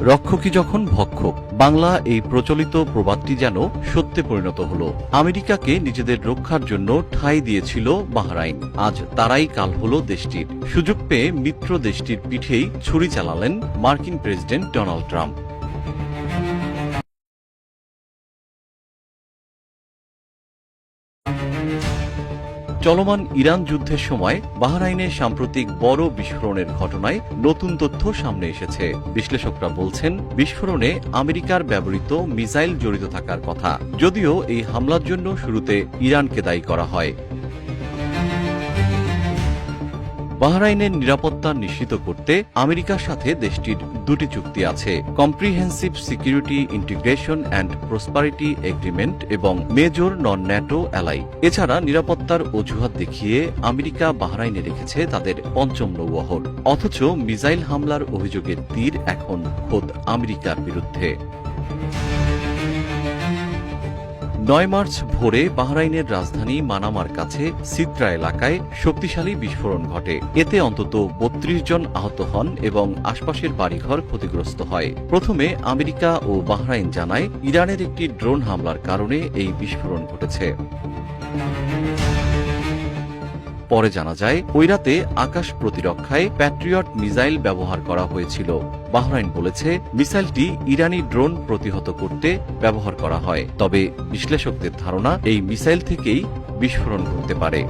রক্ষকই যখন ভক্ষক, বাংলা এই প্রচলিত প্রবাদটি যেন সত্যে পরিণত হল। আমেরিকাকে নিজেদের রক্ষার জন্য ঠাঁই দিয়েছিল বাহরাইন, আজ তারাই কাল হল দেশটির। সুযোগ পেয়ে মিত্র দেশটির পিঠেই ছুরি চালালেন মার্কিন প্রেসিডেন্ট ডোনাল্ড ট্রাম্প। চলমান ইরান যুদ্ধের সময় বাহরাইনে সাম্প্রতিক বড় বিস্ফোরণের ঘটনায় নতুন তথ্য সামনে এসেছে। বিশ্লেষকরা বলছেন, বিস্ফোরণে আমেরিকার ব্যবহৃত মিসাইল জড়িত থাকার কথা, যদিও এই হামলার জন্য শুরুতে ইরানকে দায়ী করা হয়। বাহরাইনের নিরাপত্তা নিশ্চিত করতে আমেরিকার সাথে দেশটির দুটি চুক্তি আছে, comprehensive security integration and prosperity agreement এবং মেজর নন ন্যাটো অ্যালাই। এছাড়া নিরাপত্তার অজুহাত দেখিয়ে আমেরিকা বাহরাইনে রেখেছে তাদের পঞ্চম নৌবহর। অথচ মিসাইল হামলার অভিযোগের তীর এখন খোদ আমেরিকার বিরুদ্ধে। 9 মার্চ ভোরে বাহরাইনের রাজধানী মানামার কাছে সিত্রা এলাকায় শক্তিশালী বিস্ফোরণ ঘটে। এতে অন্তত 32 জন আহত হন এবং আশপাশের বাড়িঘর ক্ষতিগ্রস্ত হয়। প্রথমে আমেরিকা ও বাহরাইন জানায়, ইরানের একটি ড্রোন হামলার কারণে এই বিস্ফোরণ ঘটেছে। পরে জানা যায়, ওই রাতে আকাশ প্রতিরক্ষায় প্যাট্রিয়ট মিসাইল ব্যবহার করা হয়েছিল। বাহরাইন বলেছে, মিসাইলটি ইরানি ড্রোন প্রতিহত করতে ব্যবহার করা হয়। তবে বিশ্লেষকদের ধারণা, এই মিসাইল থেকেই বিস্ফোরণ ঘটতে পারে।